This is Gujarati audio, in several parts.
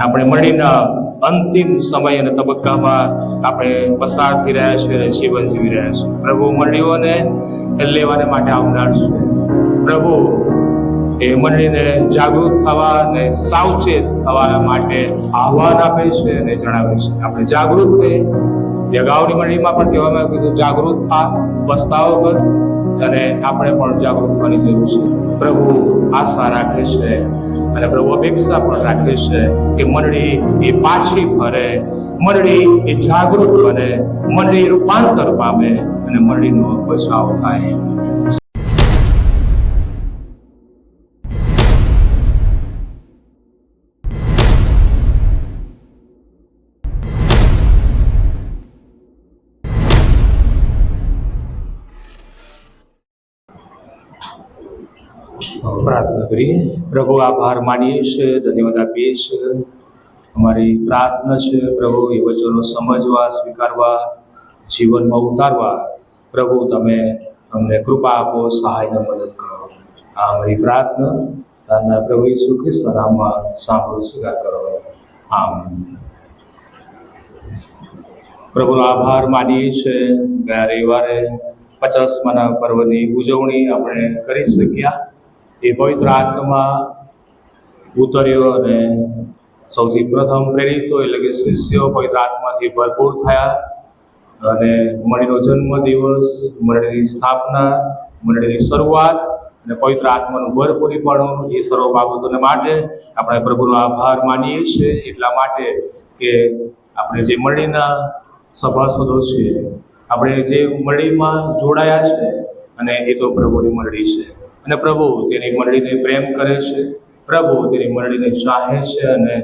આપણે મળીના અંતિમ સમય અને તબક્કામાં આપણે પસાર થઈ રહ્યા છીએ અને જીવન જીવી રહ્યા છીએ. પ્રભુ મંડળીઓને લેવાને માટે આવનાર છે. પ્રભુ એ મંડળીને જાગૃત થવા અને સાવચેત થવા માટે આહવાન આપે છે અને જણાવે છે. આપણે જાગૃત થઈએ. અગાઉની મંડળીમાં પણ કહેવામાં આવ્યું કે જાગૃત થા, પસ્તાવો કર, અને આપણે પણ જાગૃત થવાની જરૂર છે. પ્રભુ આશા રાખે છે અને પ્રભુ અપેક્ષા પણ રાખે છે કે મંડળી એ પાછી ફરે, મંડળી એ જાગૃત બને, મંડળી રૂપાંતર પામે અને મંડળીનો બચાવ થાય. પ્રાર્થના કરીએ. પ્રભુ આભાર માનીએ છીએ, ધન્યવાદ આપીએ છીએ. અમારી પ્રાર્થના છે પ્રભુ એ વચનો સમજવા, સ્વીકારવા, જીવનમાં ઉતારવા પ્રભુ તમે અમને કૃપા આપો, સહાયને મદદ કરો. આ અમારી પ્રાર્થના પ્રભુ ઈસુ ખ્રિસ્તના નામમાં સાંભળો, સ્વીકાર કરો. આમીન. પ્રભુનો આભાર માનીએ છીએ. ગયા રવિવારે 50મા પર્વની ઉજવણી આપણે કરી શક્યા. એ પવિત્ર આત્મા ઉતર્યો અને સૌથી પ્રથમ પ્રેરિતો એટલે કે શિષ્યો પવિત્ર આત્માથી ભરપૂર થયા અને મંડળીનો જન્મદિવસ, મંડળીની સ્થાપના, મંડળીની શરૂઆત અને પવિત્ર આત્માનું ભરપૂરીપણું, એ સર્વ બાબતોને માટે આપણે પ્રભુનો આભાર માનીએ છીએ. એટલા માટે કે આપણે જે મંડળીના સભાસદો છીએ, આપણે જે મંડળીમાં જોડાયા છે, અને એ તો પ્રભુની મંડળી છે અને પ્રભુ તેની મંડળીને પ્રેમ કરે છે, પ્રભુ તેની મંડળીને ચાહે છે અને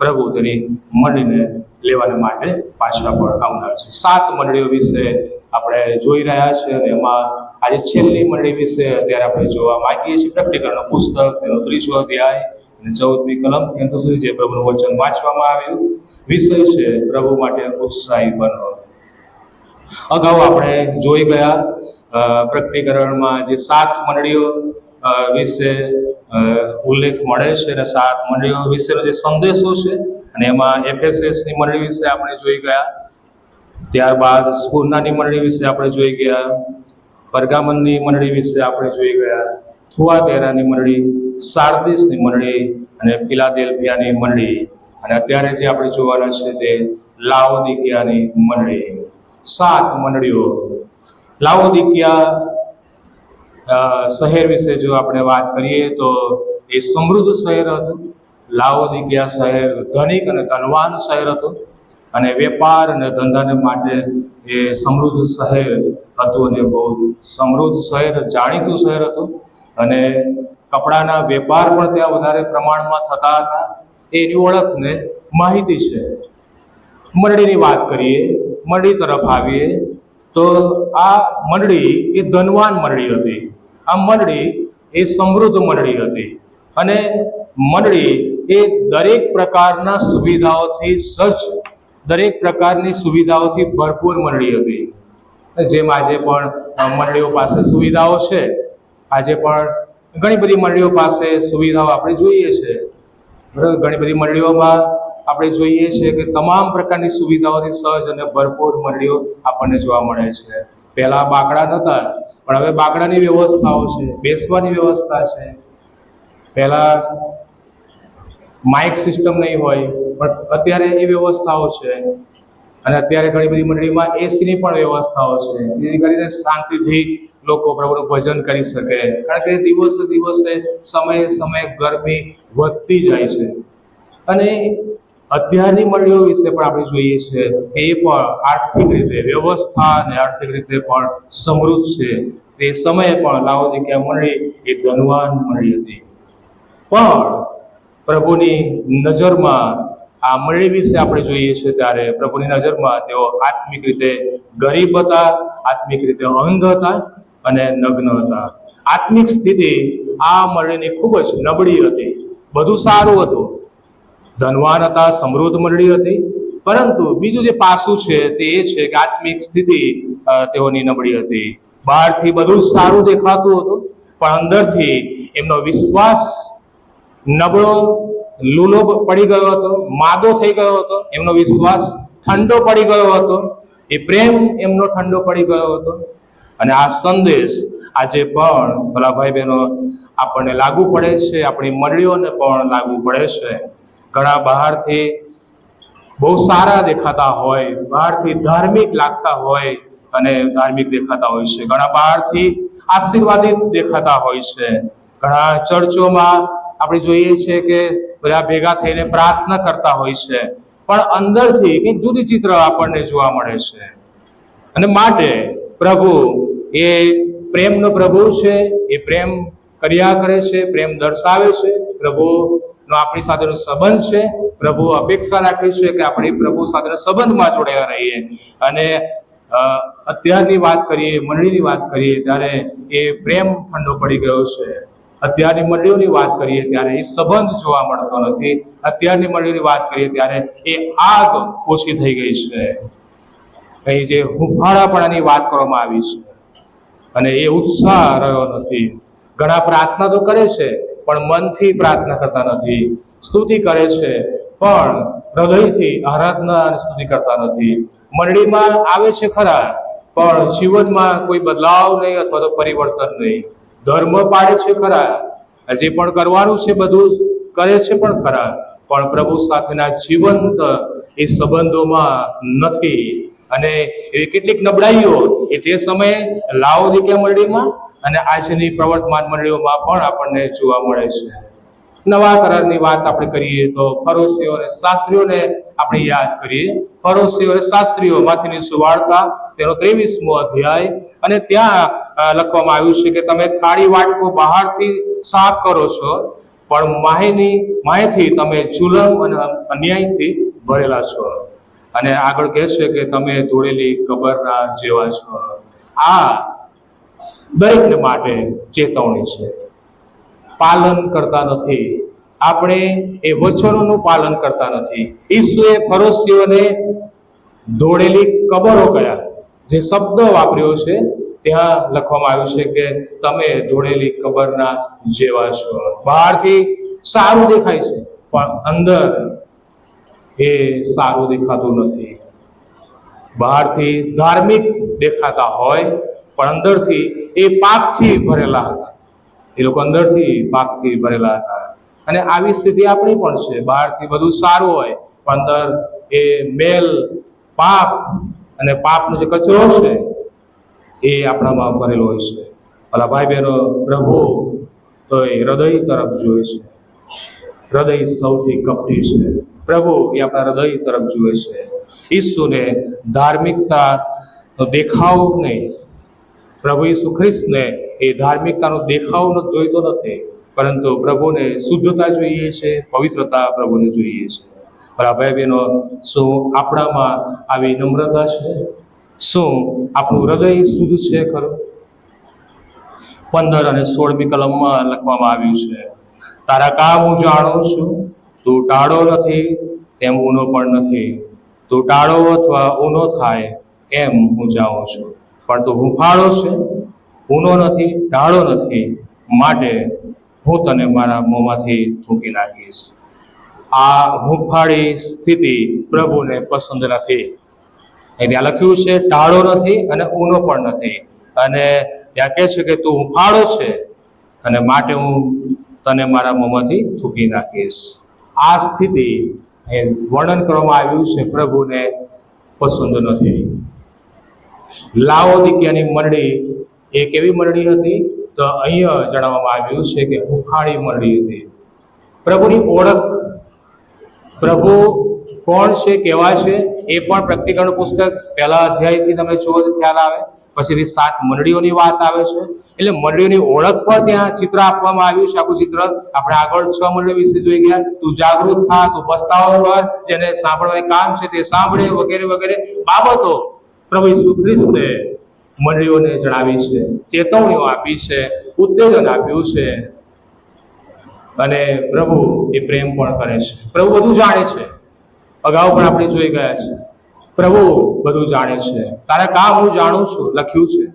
પ્રભુ તેની મંડળીને લેવાને માટે પાછા પણ આવનાર છે. 7 મંડળીઓ વિશે આપણે જોઈ રહ્યા છીએ અને એમાં આજે છેલ્લી મંડળી વિશે અત્યારે આપણે જોવા માંગીએ છીએ. પ્રકટીકરણનું પુસ્તક, તેનો 3જો અધ્યાય અને 14મી કલમથી અંત સુધી જે પ્રભુનું વચન વાંચવામાં આવ્યું. વિષય છે પ્રભુ માટે ઉત્સાહી બનો. અગાઉ આપણે જોઈ ગયા પ્રકટીકરણમાં જે 7 મંડળીઓ વિશે ઉલ્લેખ મળે છે અને 7 મંડળીઓ વિશેનો જે સંદેશો છે, અને એમાં એફેસસની મંડળી વિશે આપણે જોઈ ગયા. ત્યારબાદ સ્મુર્નાની મંડળી વિશે આપણે જોઈ ગયા. પરગામનની મંડળી વિશે આપણે જોઈ ગયા. થુઆતૈરાની મંડળી, સાર્દિસની મંડળી અને ફિલાદેલ્ફિયાની મંડળી, અને અત્યારે જે આપણે જોવાના છે તે લાઓદિકિયાની મંડળી. 7 મંડળીઓ. લાઓદિકિયા શહેર વિશે જો આપણે વાત કરીએ તો એ સમૃદ્ધ શહેર હતું. લાઓદિકિયા શહેર ધનિક અને ધનવાન શહેર હતું અને વેપાર અને ધંધાને માટે એ સમૃદ્ધ શહેર હતું અને બહુ સમૃદ્ધ શહેર, જાણીતું શહેર હતું. અને કપડાના વેપાર પણ ત્યાં વધારે પ્રમાણમાં થતા હતા. એની ઓળખને માહિતી છે. મંડળીની વાત કરીએ, મંડળી તરફ આવીએ તો આ મંડળી એ ધનવાન મંડળી હતી. આ મંડળી એ સમૃદ્ધ મંડળી હતી અને મંડળી એ દરેક પ્રકારના સુવિધાઓથી સજ્જ, દરેક પ્રકારની સુવિધાઓથી ભરપૂર મંડળી હતી. જેમ આજે પણ મંડળીઓ પાસે સુવિધાઓ છે, આજે પણ ઘણી બધી મંડળીઓ પાસે સુવિધાઓ આપણે જોઈએ છે. બરાબર, ઘણી બધી મંડળીઓમાં આપણે જોઈએ છીએ કે તમામ પ્રકારની સુવિધાઓથી સજ્જ અને ભરપૂર મંડળીઓ આપણને જોવા મળે છે. પહેલાં બાકડા નહોતા, પણ હવે બાકડાની વ્યવસ્થાઓ છે, બેસવાની વ્યવસ્થા છે. પહેલાં માઇક સિસ્ટમ નહીં હોય, પણ અત્યારે એ વ્યવસ્થાઓ છે. અને અત્યારે ઘણી બધી મંડળીમાં એસીની પણ વ્યવસ્થાઓ છે, જેથી કરીને શાંતિથી લોકો પ્રભુનું ભજન કરી શકે. કારણ કે દિવસે દિવસે સમયે સમયે ગરમી વધતી જાય છે. અને અત્યારની મંડળીઓ વિશે પણ આપણે જોઈએ છીએ કે એ પણ આર્થિક રીતે વ્યવસ્થા અને આર્થિક રીતે પણ સમૃદ્ધ છે. તે સમયે પણ લાઓદિકિયા મંડળી એ ધનવાન મંડળી હતી. પણ પ્રભુની નજરમાં આ મંડળી વિશે આપણે જોઈએ છીએ ત્યારે પ્રભુની નજરમાં તેઓ આત્મિક રીતે ગરીબ હતા, આત્મિક રીતે અંધ હતા અને નગ્ન હતા. આત્મિક સ્થિતિ આ મંડળીની ખૂબ જ નબળી હતી. બધું સારું હતું, ધનવાન હતા, સમૃદ્ધ મંડળી હતી, પરંતુ બીજું જે પાસું છે તે એ છે કે આત્મિક સ્થિતિ તેઓની નબળી હતી. બહારથી બધું સારું દેખાતું હતું, પણ અંદરથી એમનો વિશ્વાસ નબળો લૂલો પડી ગયો હતો, માદો થઈ ગયો હતો, એમનો વિશ્વાસ ઠંડો પડી ગયો હતો, એ પ્રેમ એમનો ઠંડો પડી ગયો હતો. અને આ સંદેશ આજે પણ ભલા ભાઈ બહેનો આપણને લાગુ પડે છે, આપણી મંડળીઓને પણ લાગુ પડે છે. ઘણા બહારથી બહુ સારા દેખાતા હોય, બહારથી ધાર્મિક લાગતા હોય અને ધાર્મિક દેખાતા હોય છે. ઘણા બહારથી આશીર્વાદિત દેખાતા હોય છે. ઘણા ચર્ચોમાં આપણે જોઈએ છીએ કે બધા ભેગા થઈને પ્રાર્થના કરતા હોય છે, પણ અંદરથી કંઈક જુદી ચિત્ર આપણને જોવા મળે છે. અને માટે પ્રભુ એ પ્રેમનો પ્રભુ છે, એ પ્રેમ કર્યા કરે છે, પ્રેમ દર્શાવે છે. પ્રભુનો આપણી સાથેનો સંબંધ છે. પ્રભુ અપેક્ષા રાખે છે કે આપણે પ્રભુ સાથેના સંબંધમાં જોડાયા રહીએ. અને અત્યારની વાત કરીએ, મંડળીની વાત કરીએ ત્યારે એ પ્રેમ ઠંડો પડી ગયો છે. અત્યારની મંડળીઓની વાત કરીએ ત્યારે એ સંબંધ જોવા મળતો નથી. અત્યારની મંડળીની વાત કરીએ ત્યારે એ આગ ઓછી થઈ ગઈ છે. અહીં જે હુંફાળાપણાની વાત કરવામાં આવી છે અને એ ઉત્સાહ રહ્યો નથી. ઘણા પ્રાર્થના તો કરે છે પણ મનથી પ્રાર્થના કરતા નથી. સ્તુતિ કરે છે પણ હૃદયથી આરાધના અને સ્તુતિ કરતા નથી. મંડળીમાં આવે છે ખરા, પણ જીવનમાં કોઈ બદલાવ નહીં અથવા તો પરિવર્તન નહીં. ધર્મ પાડે છે ખરા, જે પણ કરવાનું છે બધું કરે છે પણ ખરા, પણ પ્રભુ સાથેના જીવંત એ સંબંધોમાં નથી. અને એવી કેટલીક નબળાઈઓ એ તે સમયે લાઓદિકીયા મંડળીમાં અને આજની પ્રવર્તમાન મંડળીઓમાં પણ આપણને જોવા મળે છે. નવા કરારની વાત આપણે કરીએ તો ફરોશીઓ અને શાસ્ત્રીઓને આપણે યાદ કરીએ. ફરોશીઓ અને શાસ્ત્રીઓ માથેની સુવાર્તા તેનો 23મો અધ્યાય, અને ત્યાં લખવામાં આવ્યું છે કે તમે થાળી વાટકો બહારથી સાફ કરો છો, પણ માહેથી તમે જુલમ અને અન્યાયથી ભરેલા છો. અને આગળ કહે છે કે તમે ધોળેલી કબરના જેવા છો. આ દરેકને માટે ચેતવણી છે. પાલન કરતા નથી આપણે, એ વચનોનું પાલન કરતા નથી. ઈસુએ ફરોશીઓને ધોળેલી કબરો કયા જે શબ્દ વાપર્યો છે ત્યાં લખવામાં આવ્યું છે કે તમે ધોળેલી કબરના જેવા છો. બહારથી સારું દેખાય છે પણ અંદર એ સારું દેખાતું નથી. બહારથી ધાર્મિક દેખાતા હોય પણ અંદરથી એ પાપથી ભરેલા હતા. એ લોકો અંદરથી પાપથી ભરેલા હતા. અને આવી સ્થિતિ આપણી પણ છે. બહારથી બધું સારું હોય પણ અંદર એ મેલ, પાપ અને પાપનો જે કચરો છે એ આપણામાં ભરેલો હોય છે. ભલા ભાઈ બહેનો, પ્રભુ તો એ હૃદય તરફ જોવે છે. હૃદય સૌથી કપટી છે. પ્રભુ એ આપણા હૃદય તરફ જુએ છે. ઈસુને ધાર્મિકતાનો દેખાવ નહીં, પ્રભુ ઈસુ ખ્રિસ્તને એ ધાર્મિકતાનો દેખાવ જોઈતો નથી, પરંતુ પ્રભુને શુદ્ધતા જોઈએ છે, પવિત્રતા પ્રભુને જોઈએ છે. ભલા ભાઈ બહેનો, શું આપણામાં આવી નમ્રતા છે? શું આપણું હૃદય શુદ્ધ છે ખરું? 15 અને 16મી કલમમાં લખવામાં આવ્યું છે, તારા કામ હું જાણું છું, તું ટાળો નથી તેમ ઊનો પણ નથી. તું ટાળો અથવા ઊનો થાય એમ હું જાણું છું, પણ તું હુંફાળો છે, ઊનો નથી, ટાળો નથી, માટે હું તને મારા મોંમાંથી થૂંકી નાખીશ. આ હુંફાળી સ્થિતિ પ્રભુને પસંદ નથી. ત્યાં લખ્યું છે ટાળો નથી અને ઊનો પણ નથી, અને ત્યાં કહે છે કે તું હુંફાળો છે અને માટે હું તને મારા મોંમાંથી થૂંકી નાખીશ. આ સ્થિતિ એ વર્ણન કરવામાં આવ્યું છે પ્રભુને પસંદ નથી. લાઓદિકીયાની મંડળી એ કેવી મંડળી હતી? તો અહીંયા જણાવવામાં આવ્યું છે કે હુંફાળી મંડળી હતી. પ્રભુની ઓળખ, પ્રભુ કોણ છે, કેવા છે, એ પણ પ્રકટીકરણ પુસ્તક 1 અધ્યાયથી તમે જુઓ તો ખ્યાલ આવે. પછીથી 7 મંડળીઓની વાત આવે છે. એટલે મંડળીઓની ઓળખ પણ ત્યાં ચિત્ર આપવામાં આવ્યું છે. આખું ચિત્ર આપણે આગળ 6 મંડળીઓ વિશે જોઈ ગયા. તું જાગૃત થા, તું પસ્તાવો કર, જેને સાંભળવાનું કામ છે તે સાંભળે, વગેરે વગેરે બાબતો પ્રભુ ઈસુ ખ્રિસ્તે મંડળીઓને જણાવી છે, ચેતવણીઓ આપી છે, ઉત્તેજન આપ્યું છે. અને પ્રભુ એ પ્રેમ પણ કરે છે. પ્રભુ બધું જાણે છે. અગાઉ પણ આપણે જોઈ ગયા છે. પ્રભુ બધું જાણે છે. તારા કામ હું જાણું છું લખ્યું છે.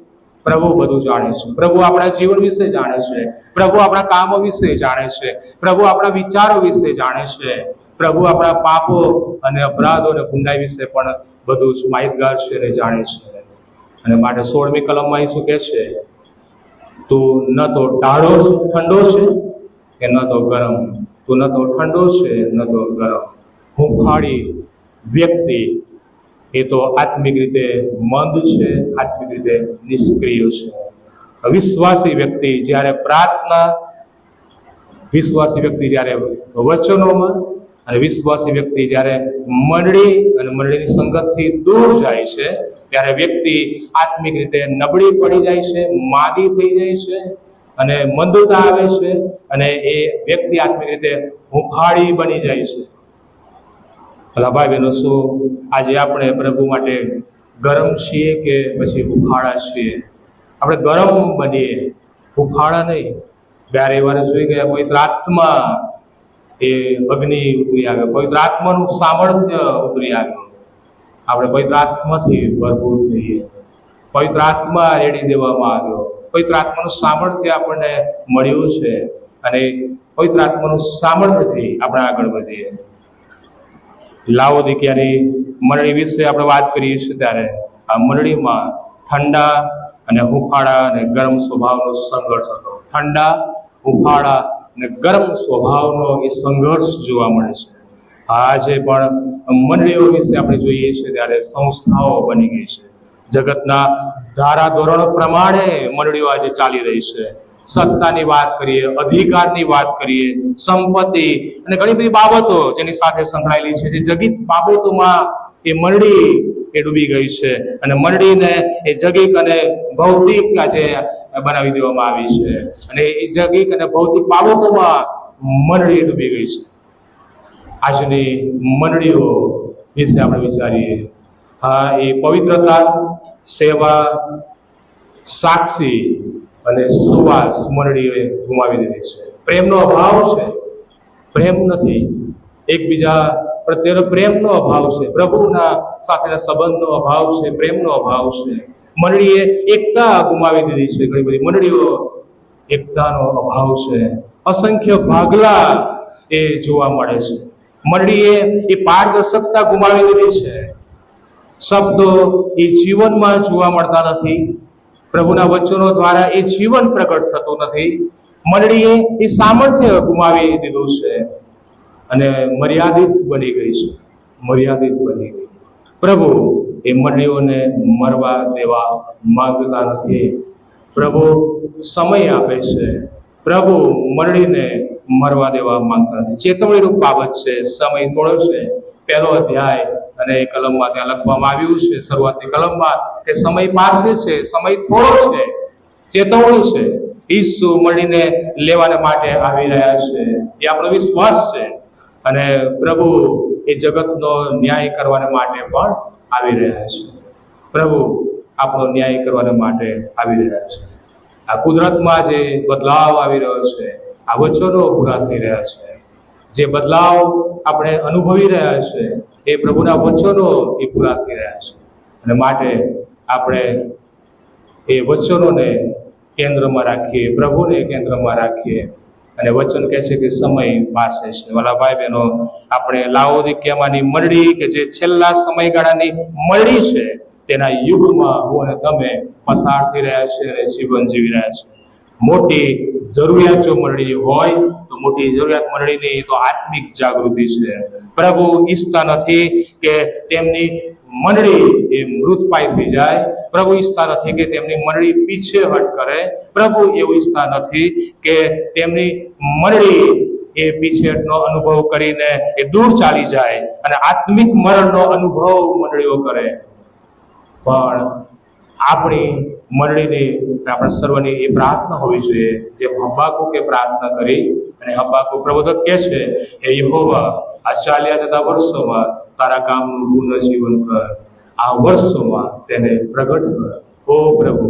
પ્રભુ બધું જાણે છે. પ્રભુ આપણા જીવન વિશે જાણે છે. પ્રભુ આપણા કામો વિશે જાણે છે. પ્રભુ આપણા વિચારો વિશે જાણે છે. પ્રભુ આપણા પાપો અને અપરાધો અને ગુનાહ વિશે પણ બધું જ માહિતગાર છે અને જાણે છે. અને માટે 16મી કલમમાં શું કહે છે? તું ન તો ટાઢો ઠંડો છે કે ન તો ગરમ. તું ન તો ઠંડો છે ન તો ગરમ. હુંફાળી વ્યક્તિ એ તો આત્મિક રીતે મંદ છે, આત્મિક રીતે નિષ્ક્રિય છે. વિશ્વાસી વ્યક્તિ જ્યારે વિશ્વાસી વ્યક્તિ જ્યારે વચનોમાં અને વિશ્વાસી વ્યક્તિ જ્યારે મંડળી અને મંડળીની સંગતથી દૂર જાય છે, ત્યારે વ્યક્તિ આત્મિક રીતે નબળી પડી જાય છે, માદી થઈ જાય છે અને મંદતા આવે છે અને એ વ્યક્તિ આત્મિક રીતે હુંફાળી બની જાય છે. ભલા ભાઈ બહેનો, શું આજે આપણે પ્રભુ માટે ગરમ છીએ કે પછી હુંફાળા છીએ? આપણે ગરમ બનીએ, હુંફાળા નહીં. ગયા રવિવારે જોઈ ગયા પવિત્ર આત્મા એ અગ્નિ ઉતરી આવ્યો, પવિત્ર આત્માનું સામર્થ્ય ઉતરી આવ્યું. આપણે પવિત્ર આત્માથી ભરપૂર થઈએ. પવિત્ર આત્મા રેડી દેવામાં આવ્યો. પવિત્ર આત્માનું સામર્થ્ય આપણને મળ્યું છે અને પવિત્ર આત્માનું સામર્થ્યથી આપણે આગળ વધીએ. લાવોદિકીયાની મંડળી વિશે આપણે વાત કરીએ છીએ ત્યારે આ મંડળીમાં ઠંડા અને હુંફાળા અને ગરમ સ્વભાવનો સંઘર્ષ હતો. ઠંડા, હુંફાળા અને ગરમ સ્વભાવનો એ સંઘર્ષ જોવા મળે છે. આજે પણ મંડળીઓ વિશે આપણે જોઈએ છીએ ત્યારે સંસ્થાઓ બની ગઈ છે. જગતના ધારાધોરણો પ્રમાણે મંડળીઓ આજે ચાલી રહી છે. સત્તાની વાત કરીએ, અધિકારની વાત કરીએ, સંપત્તિ અને ઘણી બધી બાબતો જેની સાથે સંકળાયેલી છે, જે જગત બાબતોમાં એ મંડળી એ ડૂબી ગઈ છે અને મંડળીને એ જગીક અને ભૌતિક આજે બનાવી દેવામાં આવી છે અને એ જગીક અને ભૌતિક બાબતોમાં મંડળી ડૂબી ગઈ છે. આજની મંડળીઓ વિશે આપણે વિચારીએ. હા, એ પવિત્રતા, સેવા, સાક્ષી અને સુવાસ મંડળીઓએ ગુમાવી દીધી છે. પ્રેમનો અભાવ છે, પ્રેમ નથી. એકબીજા પ્રત્યેનો પ્રેમનો અભાવ છે, પ્રભુના સાથેના સંબંધનો અભાવ છે, પ્રેમનો અભાવ છે. મંડળીએ એકતા ગુમાવી દીધી છે. ઘણી બધી મંડળીઓ એકતાનો અભાવ છે. અસંખ્ય ભાગલા એ જોવા મળે છે. મંડળીએ એ પારદર્શકતા ગુમાવી દીધી છે. શબ્દો એ જીવનમાં જોવા મળતા નથી. પ્રભુના વચનો દ્વારા એ જીવન પ્રગટ થતું નથી. મંડળીએ એ સામર્થ્ય ગુમાવી દીધું છે અને મર્યાદિત બની ગઈ છે. મર્યાદિત બની ગઈ. પ્રભુ એ મંડળીઓને મરવા દેવા માંગતા નથી. પ્રભુ સમય આપે છે. પ્રભુ મંડળીને મરવા દેવા માંગતા નથી. ચેતવણીરૂપ બાબત છે. સમય થોડો છે. 1લો અધ્યાય અને એ કલમમાં ત્યાં લખવામાં આવ્યું છે, શરૂઆતની કલમમાં, કે સમય પાસે છે, સમય થોડો છે, ચેતવણી છે. ઈસુ મંડળીને લેવાને માટે આવી રહ્યા છે, એ આપણો વિશ્વાસ છે. અને પ્રભુ એ જગતનો ન્યાય કરવાને માટે પણ આવી રહ્યા છે. પ્રભુ આપણો ન્યાય કરવાને માટે આવી રહ્યા છે. આ કુદરતમાં જે બદલાવ આવી રહ્યો છે, આ વચનો પૂરા થઈ રહ્યા છે, જે બદલાવ આપણે અનુભવી રહ્યા છે, એ પ્રભુના વચનો એ પૂરા થઈ રહ્યા છે. અને માટે આપણે એ વચનોને કેન્દ્રમાં રાખીએ, પ્રભુને કેન્દ્રમાં રાખીએ. અને વચન કહે છે કે સમય પાસે છે. વાલા ભાઈ બહેનો, આપણે લાવોદિકીયામાંની મંડળી કે જે છેલ્લા સમયગાળાની મંડળી છે, તેના યુગમાં હું અને તમે પસાર થઈ રહ્યા છે અને જીવન જીવી રહ્યા છે. મોટી જરૂરિયાત જો મંડળી હોય તો મોટી જરૂરિયાત મંડળીની તો આત્મિક જાગૃતિ છે. પ્રભુ ઈચ્છતા નથી કે તેમની મંડળી એ મૃતપાય થઈ જાય. પ્રભુ ઈચ્છતા નથી કે તેમની મંડળી પીછેહટ કરે. પ્રભુ એવું ઈચ્છતા નથી કે તેમની મંડળી એ પીછેહટનો અનુભવ કરીને એ દૂર ચાલી જાય અને આત્મિક મરણનો અનુભવ મંડળીઓ કરે. પણ આપણી મંડળીની, આપણા સર્વની એ પ્રાર્થના હોવી જોઈએ, જે હબાકુકે પ્રાર્થના કરી. અને હબાકુક પ્રબોધક કહે છે, હે યહોવા, આ ચાલ્યા જતા વર્ષોમાં તારા કામનું પુનર્જીવન કર. આ વર્ષોમાં તેને પ્રગટ કર. ઓ પ્રભુ,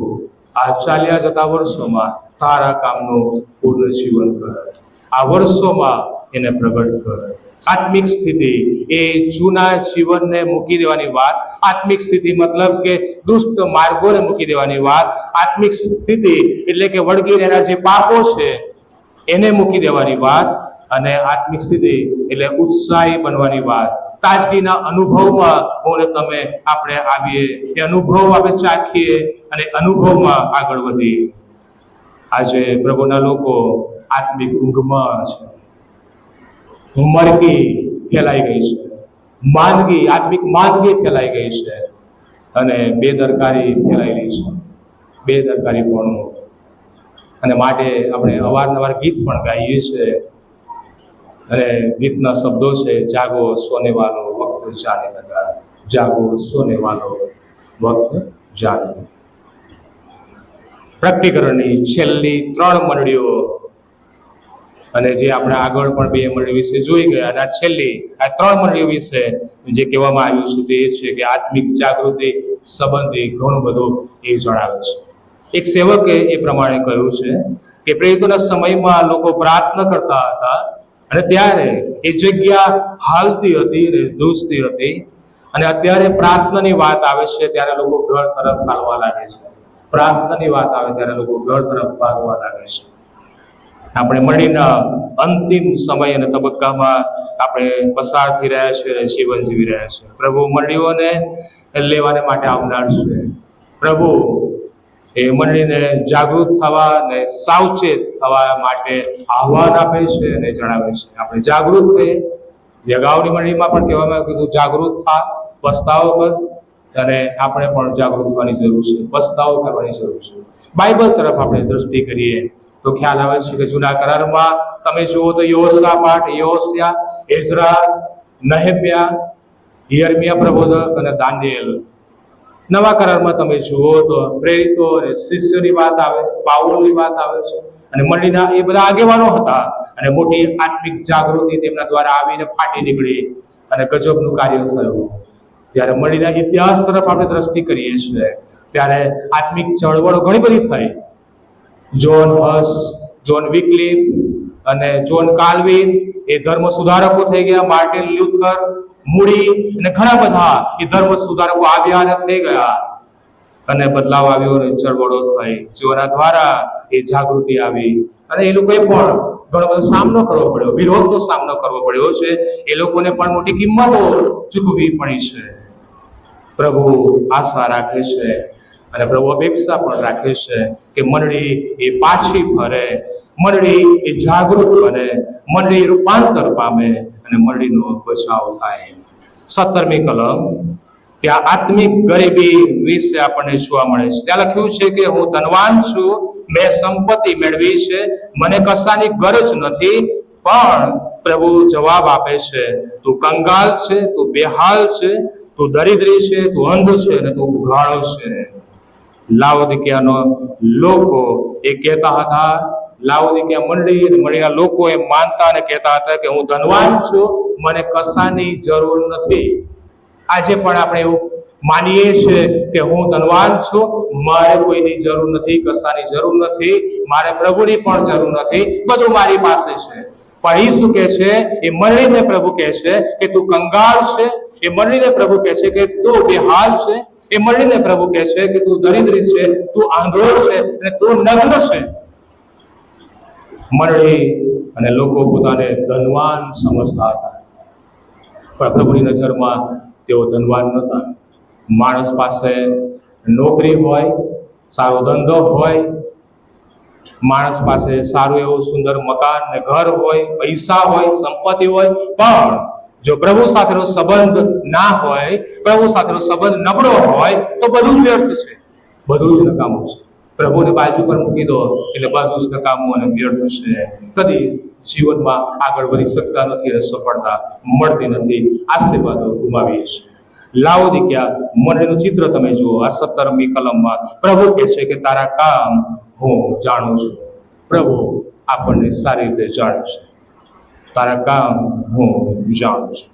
આ ચાલ્યા જતા વર્ષોમાં તારા કામનું પુનર્જીવન કર. આ વર્ષોમાં એને પ્રગટ કર. આત્મિક સ્થિતિ એ જૂના જીવનને મૂકી દેવાની વાત, આત્મિક સ્થિતિ મતલબ કે દુષ્ટ માર્ગોને મૂકી દેવાની વાત, આત્મિક સ્થિતિ એટલે કે વળગી રહેલા જે પાપો છે એને મૂકી દેવાની વાત, અને આત્મિક સ્થિતિ એટલે ઉત્સાહી બનવાની વાત, તાજગીના અનુભવમાં હું ને તમે આપણે આવીએ, એ અનુભવ આપણે ચાખીએ અને અનુભવમાં આગળ વધીએ. આજે પ્રભુના લોકો આત્મિક ઊંઘમાં છે, મરગી ફેલાઈ ગઈ છે, માંદગી, આત્મિક માંદગી ફેલાઈ ગઈ છે, અને બેદરકારી ફેલાયેલી છે, બેદરકારીપણું. અને માટે આપણે અવારનવાર ગીત પણ ગાઈએ છીએ, અને ગીતના શબ્દો છે, જાગો સોને વાલો વક્ત જાને લગા, જાગો સોને વાલો વક્ત જાને. પ્રકટીકરણની છેલ્લી 3 મંડળીઓ, અને જે આપણે આગળ પણ 2 મંડળીઓ વિશે જોઈ ગયા, અને આ છેલ્લી આ 3 મંડળીઓ વિશે જે કહેવામાં આવ્યું છે તે એ છે કે આત્મિક જાગૃતિ સંબંધી ઘણું બધું એ જણાવે છે. એક સેવકે એ પ્રમાણે કહ્યું છે કે પ્રેરિતોના સમયમાં લોકો પ્રાર્થના કરતા હતા, અને ત્યારે એ જગ્યા હાલતી હતી ને ધ્રુજતી હતી, અને અત્યારે પ્રાર્થનાની વાત આવે છે ત્યારે લોકો ઘર તરફ ભાગવા લાગે છે. પ્રાર્થનાની વાત આવે ત્યારે લોકો ઘર તરફ ભાગવા લાગે છે. આપણે મળીના અંતિમ સમય અને તબક્કામાં આપણે પસાર થઈ રહ્યા છીએ અને જીવન જીવી રહ્યા છીએ. પ્રભુ મંડળીઓને લેવાને માટે આવનાર છે. પ્રભુ એ મંડળીને જાગૃત થવા અને સાવચેત થવા માટે આહ્વાન આપે છે અને જણાવે છે. આપણે જાગૃત થઈએ. અગાઉની મંડળીમાં પણ કહેવામાં આવ્યું કીધું જાગૃત થા, પસ્તાવો કર, અને આપણે પણ જાગૃત થવાની જરૂર છે, પસ્તાવો કરવાની જરૂર છે. બાઇબલ તરફ આપણે દ્રષ્ટિ કરીએ તો ખ્યાલ આવે છે કે જૂના કરારમાં તમે જુઓ તો યહોશાપાટ, યહોશિયા, એઝરા, નહેમ્યા, યર્મિયા પ્રબોધક અને દાનિયેલ. નવા કરારમાં તમે જુઓ તો પ્રેરિતો અને શિષ્યોની વાત આવે, પાઉલોની વાત આવે છે, અને મંડળીના એ બધા આગેવાનો હતા, અને મોટી આત્મિક જાગૃતિ તેમના દ્વારા આવીને ફાટી નીકળી અને ગજબનું કાર્ય થયું. જ્યારે મંડળીના ઇતિહાસ તરફ આપણે દ્રષ્ટિ કરીએ છીએ ત્યારે આત્મિક ચળવળો ઘણી બધી થઈ. જોન હસ, જોન વિકલિફ અને જોન કાલ્વિન એ ધર્મ સુધારકો થઈ ગયા. માર્ટિન લ્યુથર, મૂડી અને ઘણા બધા એ ધર્મ સુધારકો આવ્યા અને થઈ ગયા, અને બદલાવ આવ્યો અને ચળવળો થઈ, જેઓના દ્વારા એ જાગૃતિ આવી, અને એ લોકોએ પણ ઘણો બધો સામનો કરવો પડ્યો, વિરોધનો સામનો કરવો પડ્યો છે. એ લોકોને પણ મોટી કિંમતો ચૂકવવી પડી છે. પ્રભુ આશા રાખે છે અને પ્રભુ અપેક્ષા પણ રાખે છે કે મંડળી એ પાછી ફરે, મંડળી એ જાગૃત બને, મંડળી રૂપાંતર પામે અને મંડળીનો બચાવ થાય. 17મી કલમ ત્યાં આત્મિક ગરીબી વિશે આપણને જોવા મળે છે. ત્યાં લખ્યું છે કે હું ધનવાન છું, મેં સંપત્તિ મેળવી છે, મને કશાની ગરજ નથી. પણ પ્રભુ જવાબ આપે છે, તું કંગાલ છે, તું બેહાલ છે, તું દરિદ્રી છે, તું અંધ છે અને તું ઉઘાડો છે. લાવોદિકીયાનો લોકો એ કહેતા હતા, લાવોદિકીયા મંડળી અને મંડળીના લોકો એ માનતા અને કહેતા હતા કે હું ધનવાન છું, મને કશાની જરૂર નથી. આજે પણ આપણે એવું માનીએ છીએ કે હું ધનવાન છું, મારે કોઈની જરૂર નથી, કશાની જરૂર નથી, મારે પ્રભુની પણ જરૂર નથી, બધું મારી પાસે છે. પણ એ શું કહે છે? એ મંડળીને પ્રભુ કહે છે કે તું કંગાળ છે, એ મંડળીને પ્રભુ કહે છે કે તું બેહાલ છે, એ મંડળીને પ્રભુ કહે છે કે તું દરિદ્રી છે, તું આંધળો છે અને તું નગ્ન છે. મંડળી અને લોકો પોતાને ધનવાન સમજતા હતા, પણ પ્રભુની નજરમાં તેઓ ધનવાન નહોતા. માણસ પાસે નોકરી હોય, સારો ધંધો હોય, માણસ પાસે સારું એવું સુંદર મકાન ને ઘર હોય, પૈસા હોય, સંપત્તિ હોય, પણ જો પ્રભુ સાથેનો સંબંધ ના હોય, પ્રભુ સાથેનો સંબંધ નબળો હોય તો બધું જ વ્યર્થ છે, બધું જ નકામું છે. પ્રભુને બાજુ પર મૂકી દો એટલે બધું જ નકામું અને વ્યર્થ છે. કદી જીવનમાં આગળ વધી શકતા નથી અને સફળતા મળતી નથી, આશીર્વાદો ગુમાવીએ છીએ. લાવોદિકીયા મંડળીનું ચિત્ર તમે જુઓ આ 17મી કલમમાં. પ્રભુ કહે છે કે તારા કામ હું જાણું છું. પ્રભુ આપણને સારી રીતે જાણે છે. તારા કામ હું જાણું છું.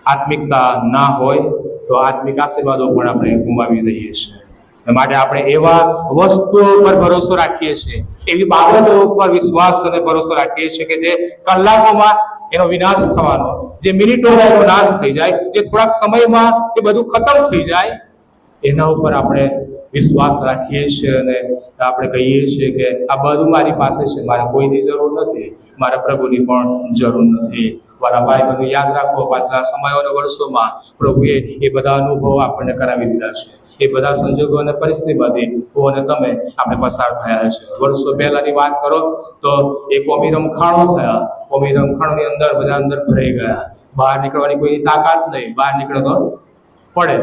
આત્મિકતા ના હોય તો આત્મિક આશીર્વાદો પણ આપણે ગુમાવી દઈએ છીએ. માટે આપણે એવા વસ્તુઓ પર ભરોસો રાખીએ છીએ, એવી બાબતો પર વિશ્વાસ અને ભરોસો રાખીએ છીએ કે જે કલાકોમાં એનો વિનાશ થવાનો, જે મિનિટોમાં એનો નાશ થઈ જાય, જે થોડાક સમયમાં એ બધું ખતમ થઈ જાય, એના ઉપર આપણે વિશ્વાસ રાખીએ છીએ અને આપણે કહીએ છીએ કે આ બધું મારી પાસે છે, મારે કોઈની જરૂર નથી, મારા પ્રભુની પણ જરૂર નથી. મારા ભાઈ બહેનો યાદ રાખો, પાછલા સમયો અને વર્ષોમાં પ્રભુએ એ બધા અનુભવો આપણને કરાવી દીધા છે. એ બધા સંજોગો અને પરિસ્થિતિમાંથી હું અને તમે આપણે પસાર થયા છે. વર્ષો પહેલાની વાત કરો તો એ કોમી રમખાણો થયા. કોમી રમખાણોની અંદર બધા અંદર ભરાઈ ગયા, બહાર નીકળવાની કોઈની તાકાત નહીં, બહાર નીકળો તો પડે.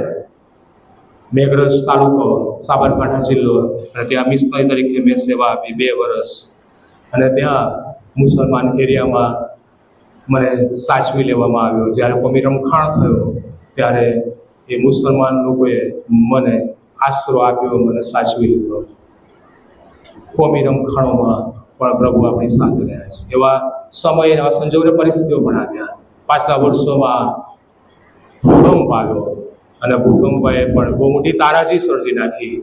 મેઘરજ તાલુકો, સાબરકાંઠા જિલ્લો, અને ત્યાં મિસ્ત્રી તરીકે મેં સેવા આપી 2 વર્ષ, અને ત્યાં મુસલમાન એરિયામાં મને સાચવી લેવામાં આવ્યો. જ્યારે કોમી રમખાણ થયો ત્યારે એ મુસલમાન લોકોએ મને આશરો આપ્યો, મને સાચવી લીધો. કોમી રમખાણોમાં પણ પ્રભુ આપણી સાથે રહ્યા છે. એવા સમય, એવા સંજોગો, પરિસ્થિતિઓ પણ આવ્યા. પાછલા વર્ષોમાં ભૂકંપ આવ્યો અને ભૂકંપે પણ બહુ મોટી તારાજી સર્જી નાખી.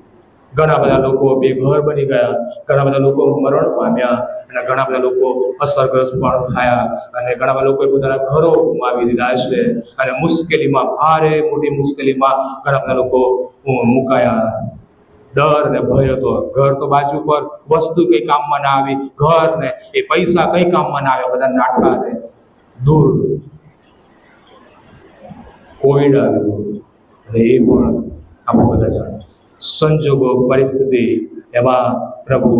ઘણા બધા લોકો બેઘર બની ગયા, ઘણા બધા લોકો મરણ પામ્યા, અને ઘણા બધા લોકો અસરગ્રસ્ત પણ થયા, અને ઘણા બધા લોકોએ પોતાના ઘરો ગુમાવી દીધા છે, અને મુશ્કેલીમાં, ભારે મોટી મુશ્કેલીમાં ઘણા બધા લોકો મુકાયા. ડર ને ભય હતો. ઘર તો બાજુ પર, વસ્તુ કઈ કામમાં ના આવી, ઘર ને એ પૈસા કઈ કામમાં ના આવ્યા, બધા નાટકા ને દૂર. કોવિડ આવ્યું, અને એ પણ આપણે બધા જાણીએ. સંજોગો, પરિસ્થિતિ, એમાં પ્રભુ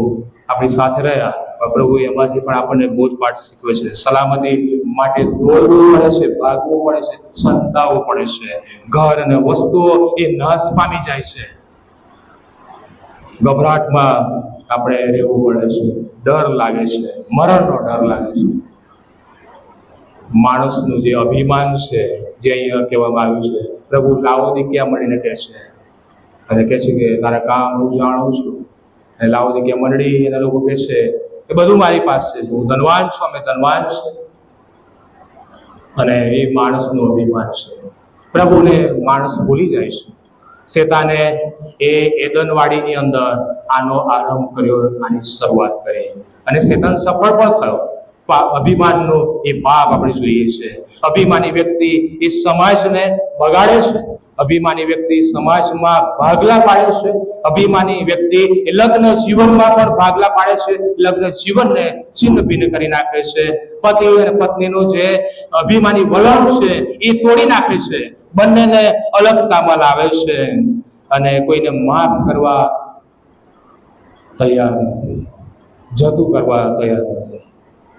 આપણી સાથે રહ્યા, પણ પ્રભુ એમાંથી પણ આપણને બોધપાઠ શીખવે છે. સલામતી માટે દોડવું પડે છે, ભાગવું પડે છે, સંતાવવું પડે છે. ઘર અને વસ્તુઓ એ નાશ પામી જાય છે. ગભરાટમાં આપણે રહેવું પડે છે, ડર લાગે છે, મરણનો ડર લાગે છે. માણસનું જે અભિમાન છે, જે અહીંયા કહેવામાં આવ્યું છે, પ્રભુ લાવોદિકીયા મળીને કહે છે, અને કહે છે કે તારા કામ હું જાણું છું. અને લાવોદિકીયા મંડળી એના લોકો કહે છે કે બધું મારી પાસે છે, હું ધનવાન છું, અમે ધનવાન છે. અને એ માણસનું અભિમાન છે. પ્રભુને માણસ ભૂલી જાય છે. શેતાને એ એદનવાડીની અંદર આનો આરંભ કર્યો, આની શરૂઆત કરી, અને શેતાન સફળ પણ થયો. અભિમાનનો એ પાપ આપણે જોઈએ છે. અભિમાની વ્યક્તિ એ સમાજને બગાડે છે. અભિમાની વ્યક્તિ સમાજમાં ભાગલા પાડે છે. અભિમાની વ્યક્તિ એ લગ્ન જીવનમાં પણ ભાગલા પાડે છે. લગ્ન જીવનને છિન્ન ભિન્ન કરી નાખે છે. પતિ અને પત્નીનું જે અભિમાની વલણ છે એ તોડી નાખે છે. બંનેને અલગતામાં લાવે છે, અને કોઈને માફ કરવા તૈયાર નથી, જતું કરવા તૈયાર નથી.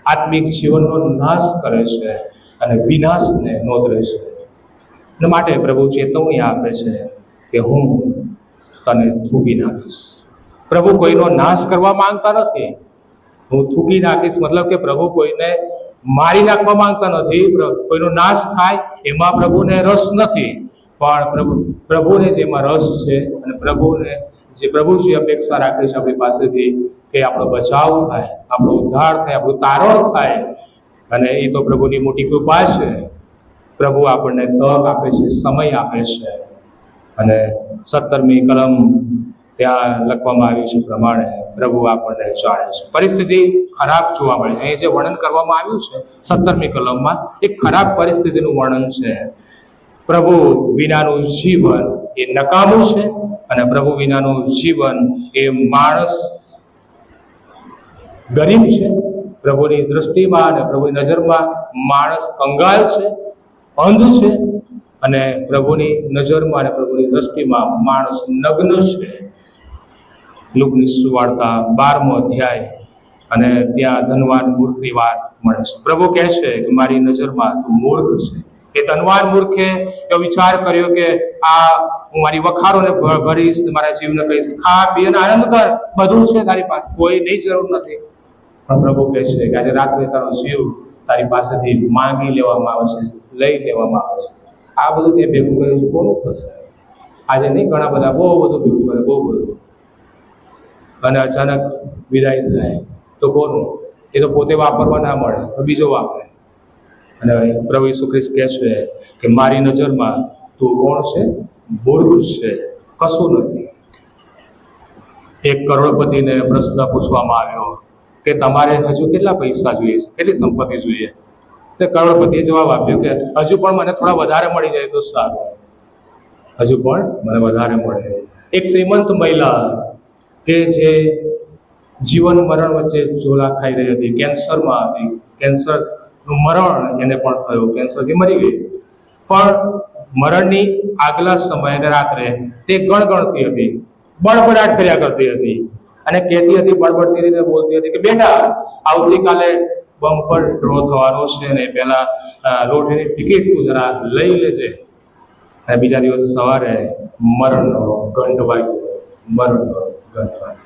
આત્મિક જીવનનો નાશ કરે છે અને વિનાશને નોંધે છે. અને માટે પ્રભુ ચેતવણી આપે છે કે હું તને થૂકી નાખીશ. પ્રભુ કોઈનો નાશ કરવા માંગતા નથી. હું થૂકી નાખીશ મતલબ કે પ્રભુ કોઈને મારી નાખવા માંગતા નથી. કોઈનો નાશ થાય એમાં પ્રભુને રસ નથી, પણ પ્રભુને જેમાં રસ છે, અને પ્રભુ જે અપેક્ષા રાખે છે આપણી પાસેથી કે આપણો બચાવ થાય, આપણો ઉદ્ધાર થાય, આપણું તારણ થાય. અને એ તો પ્રભુની મોટી કૃપા છે. પ્રભુ આપણને તક આપે છે, સમય આપે છે. અને 17મી કલમ ત્યાં લખવામાં આવ્યું છે પ્રમાણે પ્રભુ આપણને જાણે છે. પરિસ્થિતિ ખરાબ જોવા મળે છે. અહીં જે વર્ણન કરવામાં આવ્યું છે 17મી કલમમાં, એ ખરાબ પરિસ્થિતિનું વર્ણન છે. પ્રભુ વિનાનું જીવન એ નકામું છે, અને પ્રભુ વિનાનું જીવન એ માણસ ગરીબ છે. પ્રભુની દ્રષ્ટિમાં અને પ્રભુની નજરમાં માણસ કંગાલ છે, અંધ છે, અને પ્રભુની નજરમાં અને પ્રભુની દ્રષ્ટિમાં માણસ નગ્ન છે. લુકની સુવાર્તા 12મો અધ્યાય, અને ત્યાં ધનવાન મૂર્ખની વાત મળે છે. પ્રભુ કહે છે કે મારી નજરમાં તું મૂર્ખ છે. એ ધનવાન મૂર્ખે એવો વિચાર કર્યો કે આ હું મારી વખારોને ભરીશ, મારા જીવને કહીશ, ખા પી અને આનંદ કર, બધું છે તારી પાસે, કોઈ નહીં જરૂર નથી. પણ પ્રભુ કહે છે કે આજે રાત્રે તારો જીવ તારી પાસેથી માંગી લેવામાં આવે છે, લઈ લેવામાં આવે છે. આ બધું તે ભેગું કર્યું છે, કોનું થશે? આજે નહીં, ઘણા બધા બહુ બધું ભેગું કરે, બહુ બધું, અને અચાનક વિદાય થાય તો કોનું? એ તો પોતે વાપરવા ના મળે તો બીજો વાપરે. અને પ્રભુ ઈસુ ખ્રિસ્ત કહે છે કે મારી નજરમાં તું કોણ છે? મૂર્ખ છે, કશું નથી. એક કરોડપતિને પ્રશ્ન પૂછવામાં આવ્યો કે તમારે હજુ કેટલા પૈસા જોઈએ છે, કેટલી સંપત્તિ જોઈએ? એટલે કરોડપતિએ જવાબ આપ્યો કે હજુ પણ મને થોડા વધારે મળી જાય તો સારું, હજુ પણ મને વધારે મળે. એક શ્રીમંત મહિલા કે જે જીવન મરણ વચ્ચે ઝોલા ખાઈ રહી હતી, કેન્સરમાં હતી, કેન્સરનું મરણ એને પણ થયું, કેન્સરથી મરી ગઈ. પણ મરણની આગલા સમયે રાત્રે તે ગણગણતી હતી, બળબડાટ કર્યા કરતી હતી અને કહેતી હતી, બળબડતી રીતે બોલતી હતી કે બેટા આવતીકાલે બમ્પર ડ્રો થવાનો છે ને પેલા લોટરીની ટિકિટ તું જરા લઈ લેજે. અને બીજા દિવસે સવારે મરણનો ઘંટ વાગ્યો, મરણનો ઘંટ વાગ્યો.